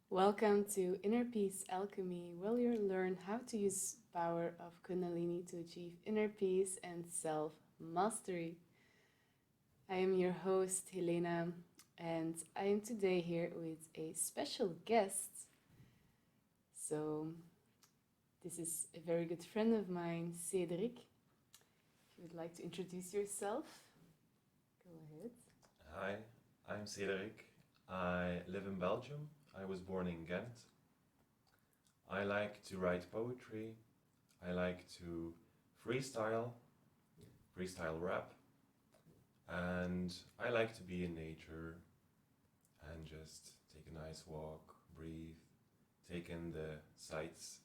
Welcome to Inner Peace Alchemy, where you'll learn how to use the power of Kundalini to achieve inner peace and self-mastery. I am your host, Helena, and I am today here with a special guest. So, this is a very good friend of mine, Céderik. If you would like to introduce yourself, go ahead. Hi, I'm Céderik. I live in Belgium. I was born in Ghent. I like to write poetry. I like to freestyle rap, and I like to be in nature and just take a nice walk, breathe, take in the sights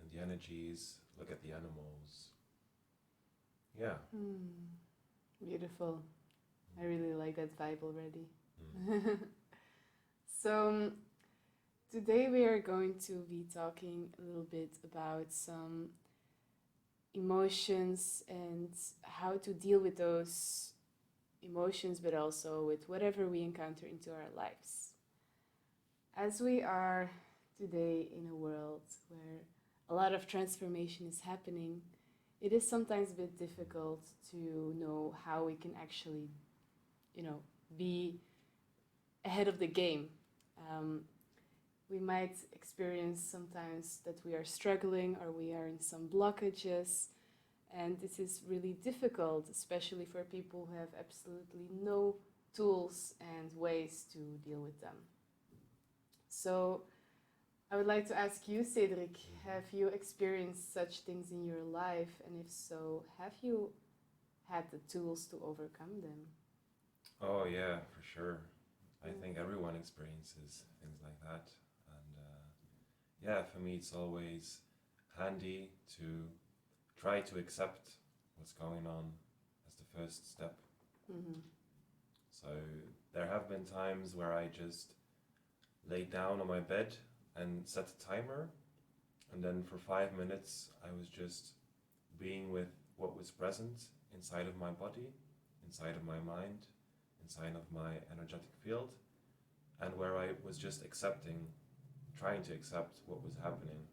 and the energies, look at the animals. Yeah. Beautiful. I really like that vibe already. Mm. So, today we are going to be talking a little bit about some emotions and how to deal with those emotions, but also with whatever we encounter into our lives. As we are today in a world where a lot of transformation is happening, it is sometimes a bit difficult to know how we can actually, be ahead of the game. We might experience sometimes that we are struggling or we are in some blockages, and this is really difficult, especially for people who have absolutely no tools and ways to deal with them. So I would like to ask you, Céderik, have you experienced such things in your life, and if so, have you had the tools to overcome them? Oh yeah, for sure. I think everyone experiences things like that, and yeah, for me it's always handy to try to accept what's going on as the first step. Mm-hmm. So there have been times where I just laid down on my bed and set a timer, and then for 5 minutes I was just being with what was present inside of my body, inside of my mind, inside of my energetic field, and where I was just trying to accept what was happening.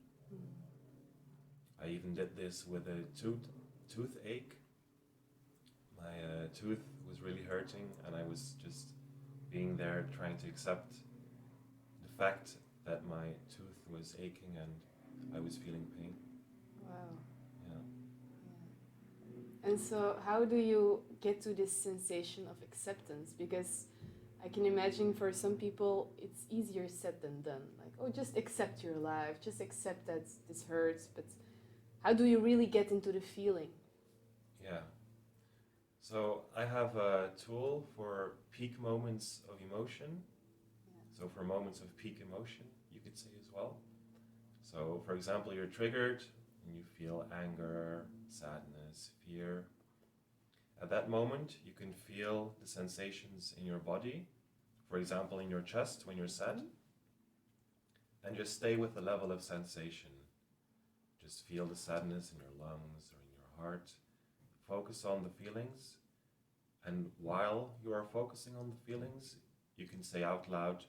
I even did this with a toothache. My tooth was really hurting, and I was just being there trying to accept the fact that my tooth was aching and I was feeling pain. Wow. Yeah. And so, how do you get to this sensation of acceptance? Because I can imagine for some people it's easier said than done. Like, oh, just accept your life, just accept that this hurts. But how do you really get into the feeling? Yeah. So I have a tool for peak moments of emotion. Yeah. So for moments of peak emotion, you could say as well. So for example, you're triggered and you feel anger, sadness, fear. At that moment, you can feel the sensations in your body, for example, in your chest when you're sad, and just stay with the level of sensation. Just feel the sadness in your lungs or in your heart. Focus on the feelings, and while you are focusing on the feelings, you can say out loud,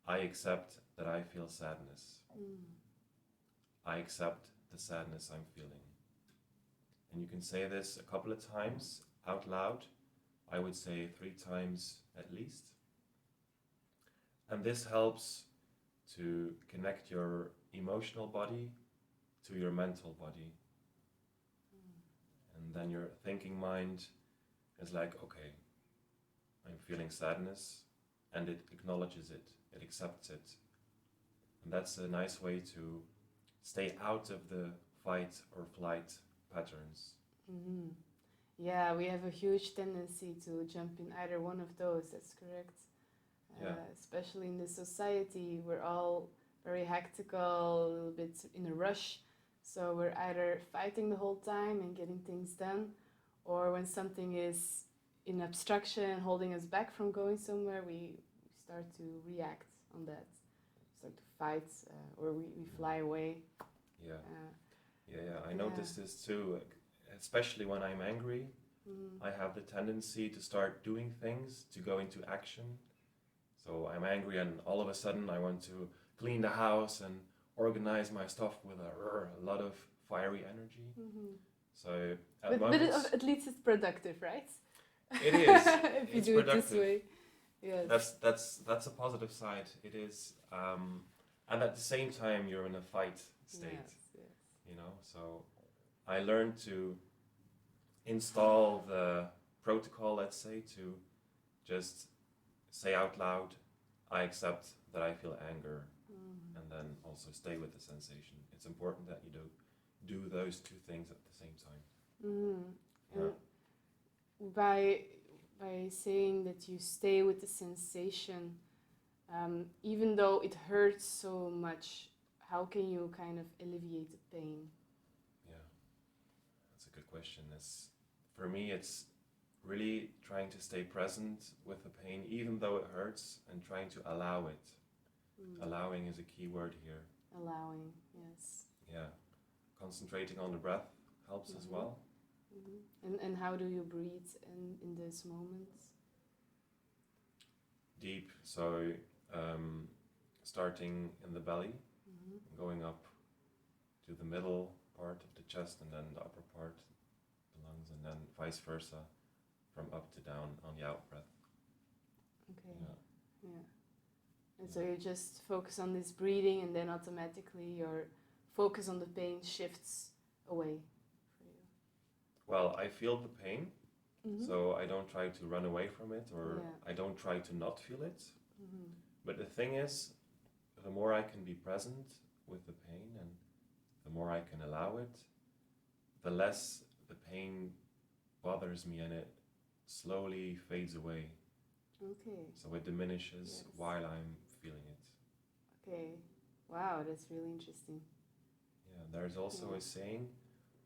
I accept that I feel sadness. I accept the sadness I'm feeling. And you can say this a couple of times out loud. I would say 3 times at least. And this helps to connect your emotional body to your mental body. And then your thinking mind is like, okay, I'm feeling sadness, and it acknowledges it, it accepts it. And that's a nice way to stay out of the fight or flight patterns. Mm-hmm. Yeah, we have a huge tendency to jump in either one of those, that's correct. Yeah. Especially in the society, we're all very hectical, a little bit in a rush. So we're either fighting the whole time and getting things done, or when something is in abstraction holding us back from going somewhere, we start to react on that, start to fight, or we fly away. Yeah. Yeah, I noticed this too, like, especially when I'm angry. I have the tendency to start doing things, to go into action. So I'm angry and all of a sudden I want to clean the house and organize my stuff with a lot of fiery energy. So at moments, at least it's productive, right? it is. If you It's do productive. it this way. Yes. That's a positive side. It is, and at the same time you're in a fight state. Yes. You know. So I learned to install the protocol, let's say, to just say out loud, I accept that I feel anger, and then also stay with the sensation. It's important that you do those two things at the same time. And by saying that you stay with the sensation, even though it hurts so much, how can you kind of alleviate the pain? Yeah, that's a good question. For me, it's really trying to stay present with the pain, even though it hurts, and trying to allow it. Allowing is a key word here. Allowing, yes. Yeah, concentrating on the breath helps as well. And how do you breathe in those moments? Deep, so starting in the belly, going up to the middle part of the chest, and then the upper part, the lungs, and then vice versa, from up to down on the out breath. Okay. Yeah. And so you just focus on this breathing, and then automatically your focus on the pain shifts away for you. Well, I feel the pain, so I don't try to run away from it, or I don't try to not feel it. But the thing is, the more I can be present with the pain, and the more I can allow it, the less the pain bothers me, and it slowly fades away. Okay. So it diminishes while I'm feeling it. Okay. Wow, that's really interesting. Yeah, there's also a saying,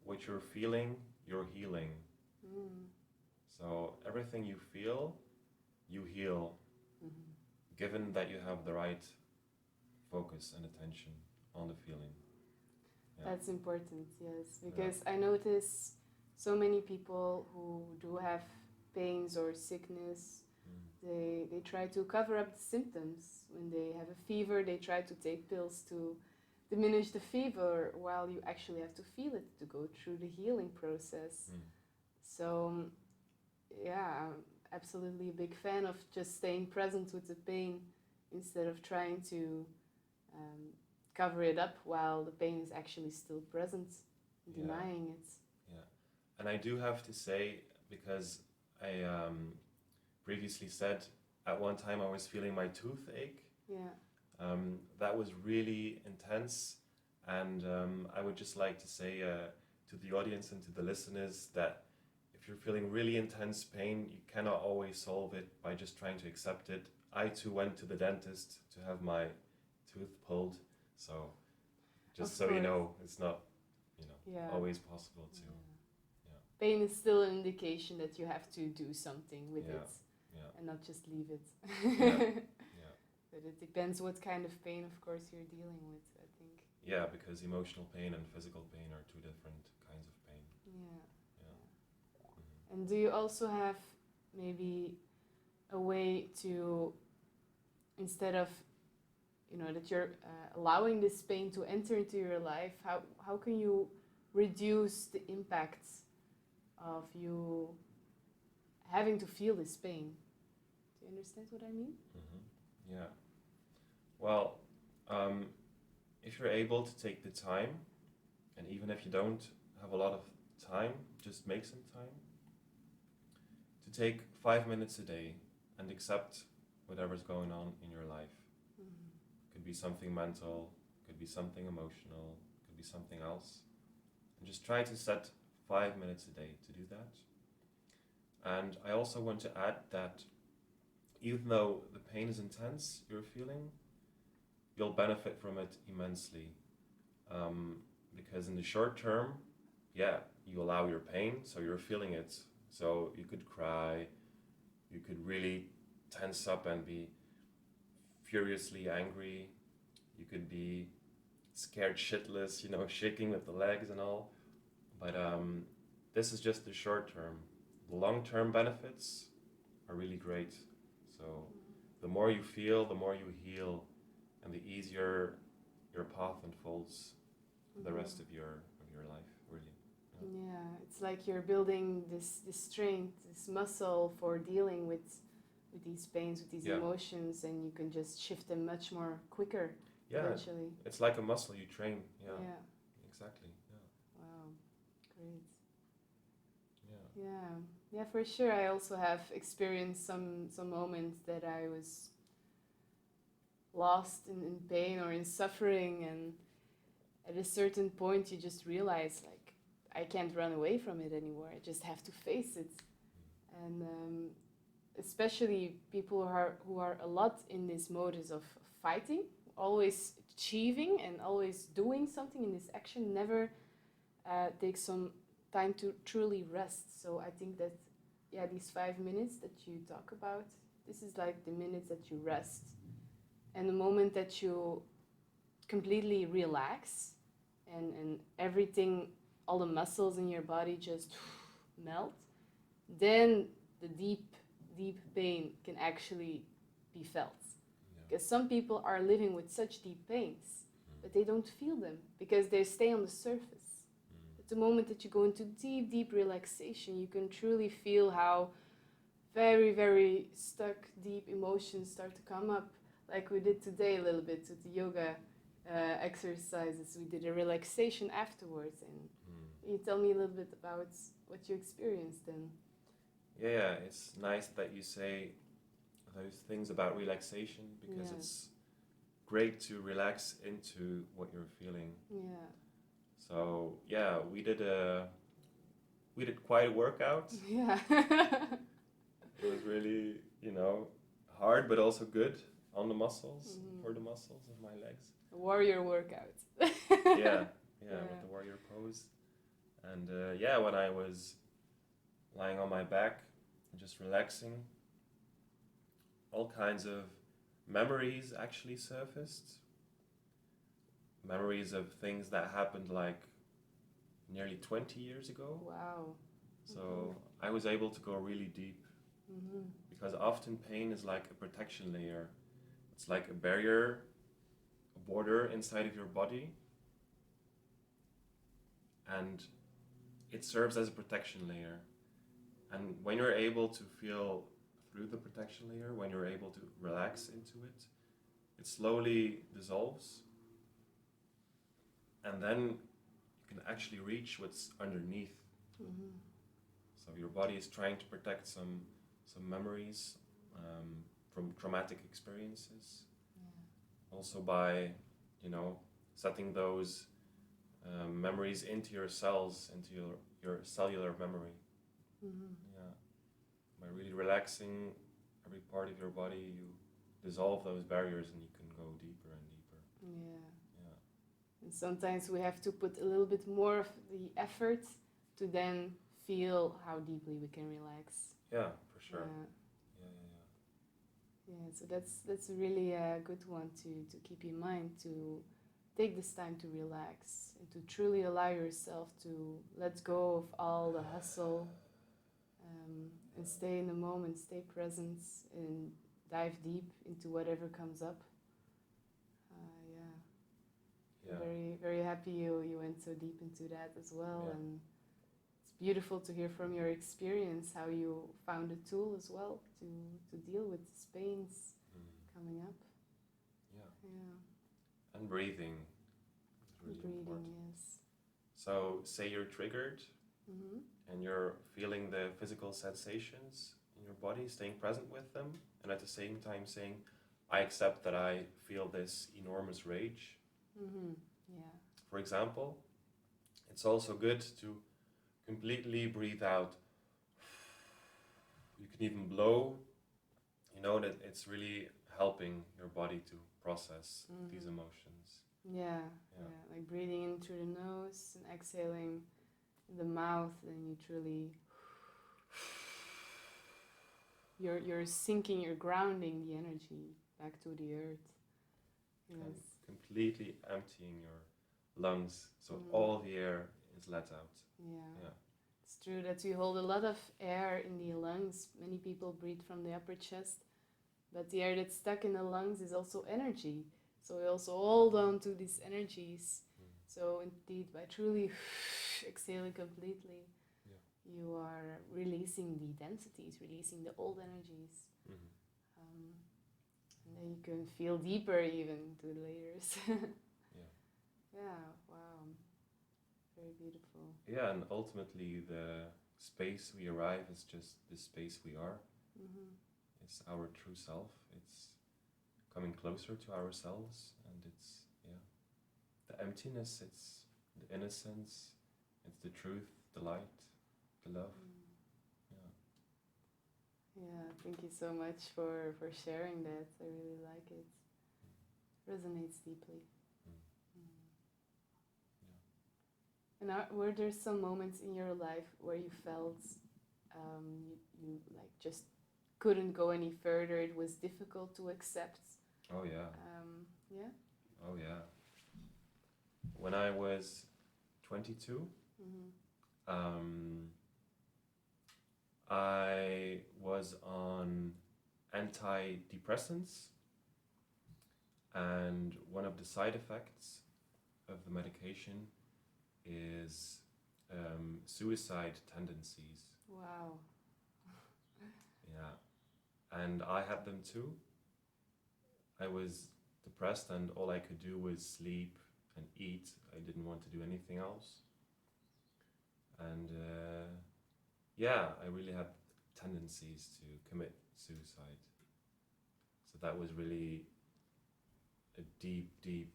what you're feeling, you're healing. So everything you feel, you heal, given that you have the right focus and attention on the feeling. Yeah. That's important, yes, because I notice so many people who do have pains or sickness, they try to cover up the symptoms. When they have a fever, they try to take pills to diminish the fever, while you actually have to feel it to go through the healing process. So, yeah, I'm absolutely a big fan of just staying present with the pain instead of trying to cover it up while the pain is actually still present, denying it. Yeah, and I do have to say, because I previously said at one time I was feeling my toothache. Yeah. That was really intense, and I would just like to say to the audience and to the listeners that if you're feeling really intense pain, you cannot always solve it by just trying to accept it. I too went to the dentist to have my tooth pulled, so just so you know, it's not always possible to. Pain is still an indication that you have to do something with it, and not just leave it. But it depends what kind of pain, of course, you're dealing with, I think. Yeah, because emotional pain and physical pain are two different kinds of pain. And do you also have maybe a way to, instead of, that you're allowing this pain to enter into your life, how can you reduce the impact of you having to feel this pain? Do you understand what I mean? Yeah. Well, if you're able to take the time, and even if you don't have a lot of time, just make some time to take 5 minutes a day and accept whatever's going on in your life. Could be something mental, could be something emotional, could be something else. And just try to set 5 minutes a day to do that. And I also want to add that even though the pain is intense you're feeling, you'll benefit from it immensely. Because in the short term, you allow your pain, so you're feeling it. So you could cry, you could really tense up and be furiously angry, you could be scared shitless, shaking with the legs and all. But this is just the short term. The long-term benefits are really great. So the more you feel, the more you heal, and the easier your path unfolds for the rest of your life, really. Yeah, it's like you're building this strength, this muscle for dealing with these pains, with these emotions, and you can just shift them much more quicker eventually. It's like a muscle you train. Yeah. Exactly. Yeah. Wow, great. Yeah, for sure. I also have experienced some moments that I was lost in pain or in suffering, and at a certain point you just realize, like, I can't run away from it anymore. I just have to face it. And especially people who are a lot in this modus of fighting, always achieving and always doing something in this action, never takes some time to truly rest. So I think that, these 5 minutes that you talk about, this is like the minutes that you rest. And the moment that you completely relax and everything, all the muscles in your body just melt, then the deep pain can actually be felt. Because some people are living with such deep pains, but they don't feel them because they stay on the surface. The moment that you go into deep relaxation, you can truly feel how very, very stuck, deep emotions start to come up, like we did today a little bit with the yoga exercises. We did a relaxation afterwards, and you tell me a little bit about what you experienced then. Yeah, it's nice that you say those things about relaxation, because it's great to relax into what you're feeling. Yeah. So we did quite a workout. Yeah. It was really, hard, but also good on the muscles, for the muscles of my legs. A warrior workout. Yeah, with the warrior pose. And when I was lying on my back, just relaxing, all kinds of memories actually surfaced. Memories of things that happened like nearly 20 years ago. Wow. So I was able to go really deep, because often pain is like a protection layer. It's like a barrier, a border inside of your body, and it serves as a protection layer. And when you're able to feel through the protection layer, when you're able to relax into it, it slowly dissolves, and then you can actually reach what's underneath. So your body is trying to protect some memories from traumatic experiences. Also by, setting those memories into your cells, into your cellular memory. By really relaxing every part of your body, you dissolve those barriers and you can go deeper and deeper. And sometimes we have to put a little bit more of the effort to then feel how deeply we can relax. Yeah, for sure. So that's really a good one to keep in mind, to take this time to relax and to truly allow yourself to let go of all the hustle, and stay in the moment, stay present, and dive deep into whatever comes up. I'm very, very happy you went so deep into that as well. And it's beautiful to hear from your experience how you found a tool as well to deal with these pains coming up. And breathing is really important. Yes. So say you're triggered, and you're feeling the physical sensations in your body, staying present with them, and at the same time saying, I accept that I feel this enormous rage. For example, it's also good to completely breathe out. You can even blow, that it's really helping your body to process these emotions. Like breathing in through the nose and exhaling in the mouth, and you truly you're sinking, you're grounding the energy back to the earth. And completely emptying your lungs, so all the air is let out. Yeah. It's true that we hold a lot of air in the lungs. Many people breathe from the upper chest, but the air that's stuck in the lungs is also energy. So we also hold on to these energies. So indeed, by truly exhaling completely, you are releasing the densities, releasing the old energies. And then you can feel deeper even to the layers. Yeah, wow. Very beautiful. Yeah, and ultimately the space we arrive is just the space we are. It's our true self. It's coming closer to ourselves, and it's the emptiness, it's the innocence, it's the truth, the light, the love. Yeah, thank you so much for sharing that. I really like it. Resonates deeply. And were there some moments in your life where you felt you like just couldn't go any further? It was difficult to accept. Oh yeah. Yeah. Oh yeah. When I was 22, I was on antidepressants, and one of the side effects of the medication is suicide tendencies. Wow. Yeah, and I had them too. I was depressed, and all I could do was sleep and eat. I didn't want to do anything else. And I really had tendencies to commit suicide. So that was really a deep, deep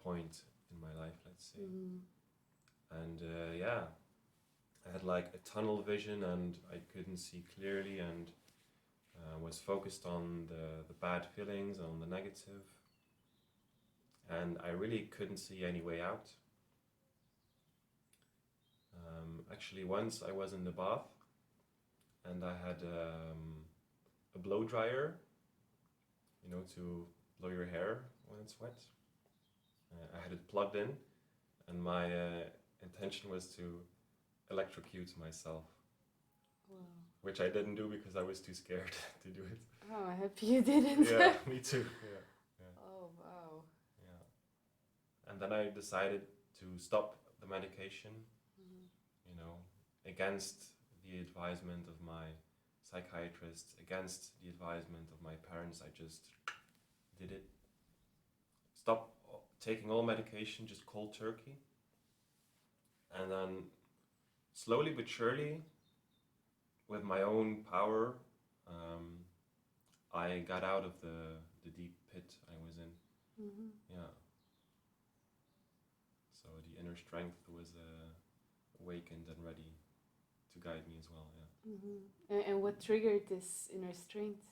point in my life, let's say. And I had like a tunnel vision, and I couldn't see clearly, and was focused on the bad feelings, on the negative, and I really couldn't see any way out. Actually, once I was in the bath, and I had a blow dryer, to blow your hair when it's wet. I had it plugged in, and my intention was to electrocute myself. Wow. Which I didn't do because I was too scared to do it. Oh, I hope you didn't. Yeah, me too. Yeah. Oh, wow. Yeah. And then I decided to stop the medication, against the advisement of my psychiatrist, against the advisement of my parents. I just did it. Stop taking all medication, just cold turkey. And then slowly but surely, with my own power, I got out of the deep pit I was in. Yeah. So the inner strength was awakened and ready to guide me as well. Yeah. And what triggered this inner strength?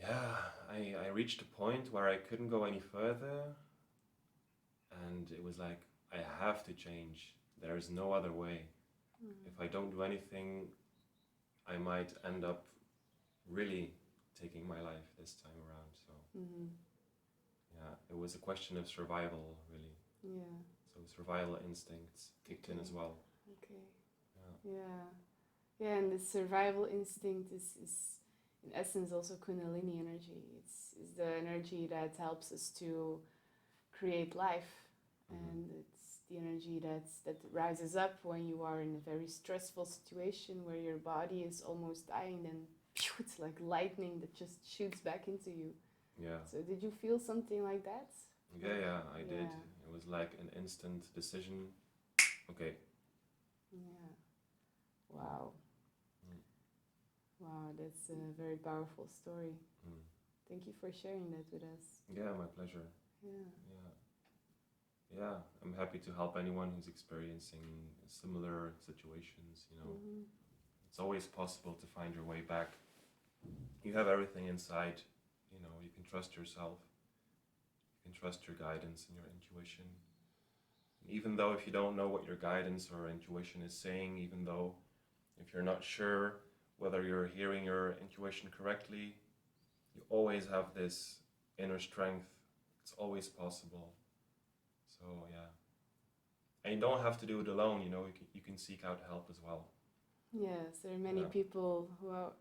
Yeah, I reached a point where I couldn't go any further, and it was like, I have to change. There is no other way. If I don't do anything, I might end up really taking my life this time around. So yeah, it was a question of survival, really. Yeah. So survival instincts kicked in as well. Okay. Yeah, and the survival instinct is in essence also Kundalini energy. It's the energy that helps us to create life, and it's the energy that rises up when you are in a very stressful situation where your body is almost dying. Then it's like lightning that just shoots back into you. Yeah. So did you feel something like that? Yeah, I did. It was like an instant decision. Okay. Yeah. Wow. Wow, that's a very powerful story. Thank you for sharing that with us. Yeah, my pleasure. Yeah, I'm happy to help anyone who's experiencing similar situations. It's always possible to find your way back. You have everything inside. You can trust yourself. You can trust your guidance and your intuition. And even though if you don't know what your guidance or intuition is saying, even though if you're not sure whether you're hearing your intuition correctly, you always have this inner strength. It's always possible. So So yeah, and you don't have to do it alone. You know, you can seek out help as well. Yes, there are many Yeah. people who are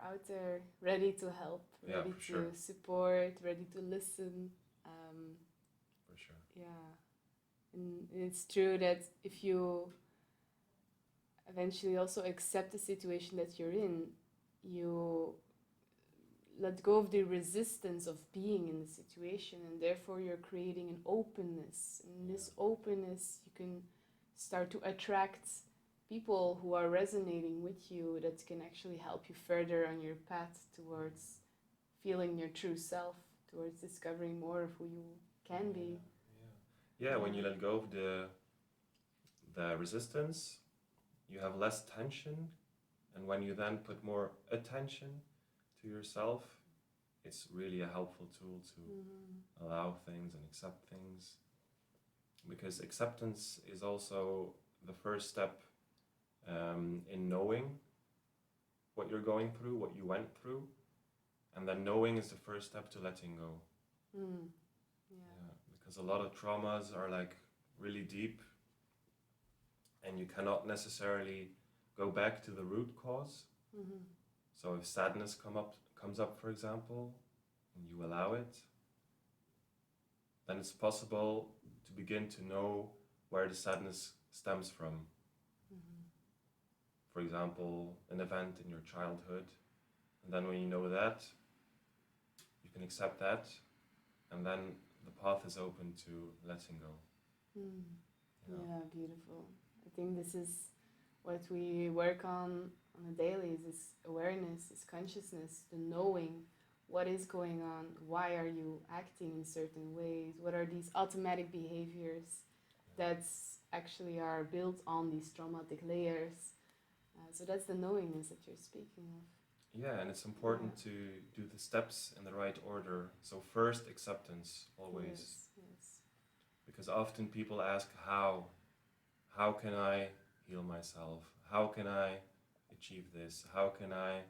out there ready to help, Yeah, ready for to sure. support, ready to listen. For sure. Yeah, and it's true that if you eventually also accept the situation that you're in, you let go of the resistance of being in the situation, and therefore you're creating an openness. And in this openness, you can start to attract people who are resonating with you, that can actually help you further on your path towards feeling your true self, towards discovering more of who you can be. Yeah, when you let go of the resistance, you have less tension, and when you then put more attention to yourself, it's really a helpful tool to allow things and accept things. Because acceptance is also the first step in knowing what you're going through, what you went through, and then knowing is the first step to letting go. Yeah, because a lot of traumas are like really deep, and you cannot necessarily go back to the root cause. So if sadness comes up, for example, and you allow it, then it's possible to begin to know where the sadness stems from. For example, an event in your childhood, and then when you know that, you can accept that, and then the path is open to letting go. Yeah, beautiful. I think this is what we work on a daily, is this awareness, this consciousness, the knowing what is going on, why are you acting in certain ways, what are these automatic behaviors that actually are built on these traumatic layers. So that's the knowingness that you're speaking of. Yeah, and it's important to do the steps in the right order. So first, acceptance, always. Yes. Because often people ask how can I heal myself? How can I achieve this? How can I,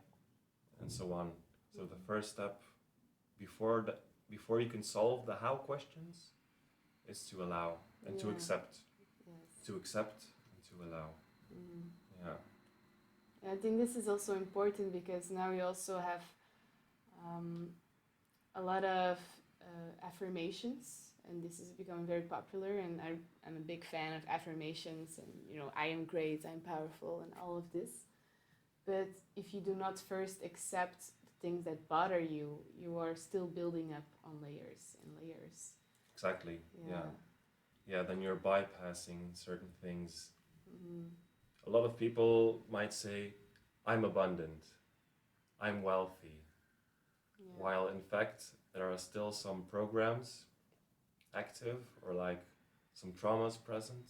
and so on. So the first step before you can solve the how questions is to allow and to accept. Yes. To accept and to allow. I think this is also important because now we also have a lot of affirmations, and this is becoming very popular, and I'm a big fan of affirmations, and I am great, I'm powerful, and all of this. But if you do not first accept the things that bother you, you are still building up on layers and layers. Exactly. Yeah, then you're bypassing certain things. A lot of people might say, I'm abundant, I'm wealthy, while in fact there are still some programs active, or like some traumas present,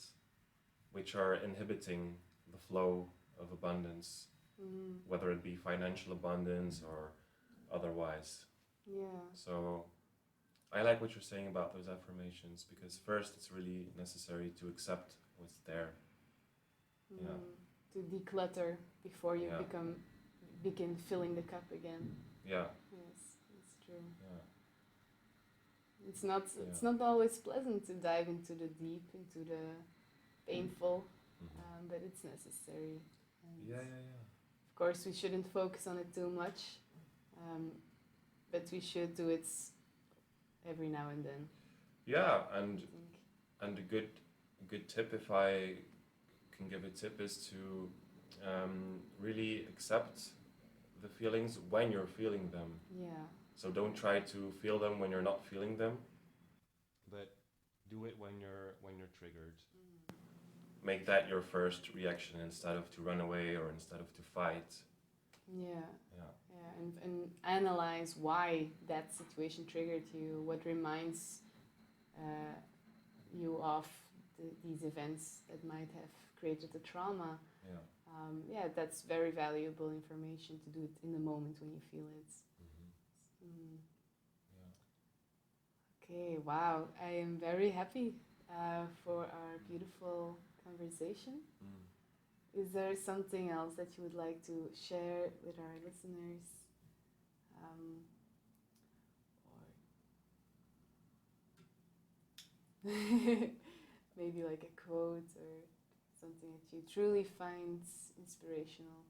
which are inhibiting the flow of abundance, whether it be financial abundance or otherwise. So I like what you're saying about those affirmations, because first it's really necessary to accept what's there. To declutter before you begin filling the cup again. Yes, it's true. It's not always pleasant to dive into the deep, into the painful, but it's necessary. And of course, we shouldn't focus on it too much, but we should do it every now and then. Yeah, and a good tip, if I can give a tip, is to really accept the feelings when you're feeling them. So don't try to feel them when you're not feeling them, but do it when you're triggered. Make that your first reaction instead of to run away or instead of to fight. And analyze why that situation triggered you, what reminds you of these events that might have created a trauma. That's very valuable information to do it in the moment when you feel it. Okay, wow. I am very happy for our beautiful conversation. Is there something else that you would like to share with our listeners? Maybe like a quote or something that you truly find inspirational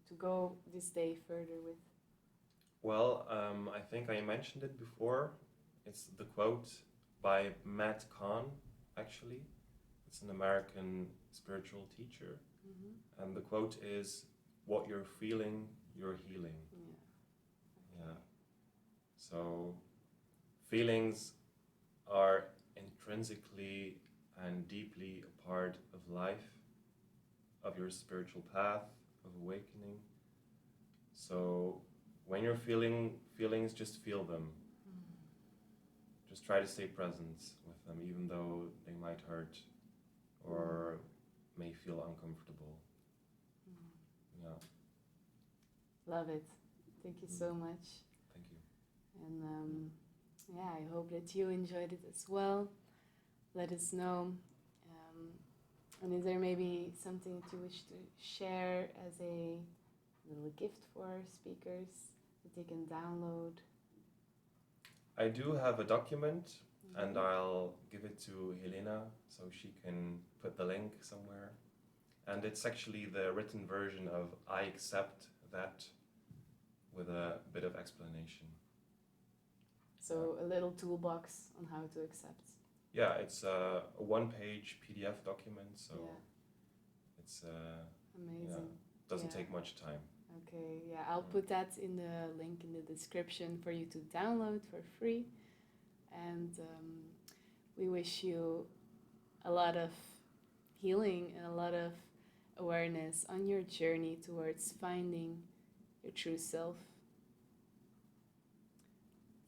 to go this day further with. Well, I think I mentioned it before. It's the quote by Matt Kahn, actually. It's an American spiritual teacher. Mm-hmm. And the quote is, "What you're feeling, you're healing." Yeah. Yeah. So feelings are intrinsically and deeply a part of life, of your spiritual path, of awakening. So when you're feeling feelings, just feel them. Just try to stay present with them, even though they might hurt or may feel uncomfortable. Yeah. Love it. Thank you so much. Thank you. And yeah, I hope that you enjoyed it as well. Let us know. And is there maybe something that you wish to share as a little gift for our speakers that they can download? I do have a document, and I'll give it to Helena so she can put the link somewhere. And it's actually the written version of "I accept that" with a bit of explanation. So a little toolbox on how to accept. Yeah, it's a one-page PDF document, so it's amazing. Doesn't take much time. Okay, yeah, I'll put that in the link in the description for you to download for free. And we wish you a lot of healing and a lot of awareness on your journey towards finding your true self.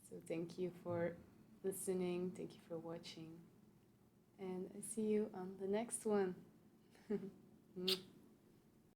So thank you for listening, thank you for watching, and I see you on the next one.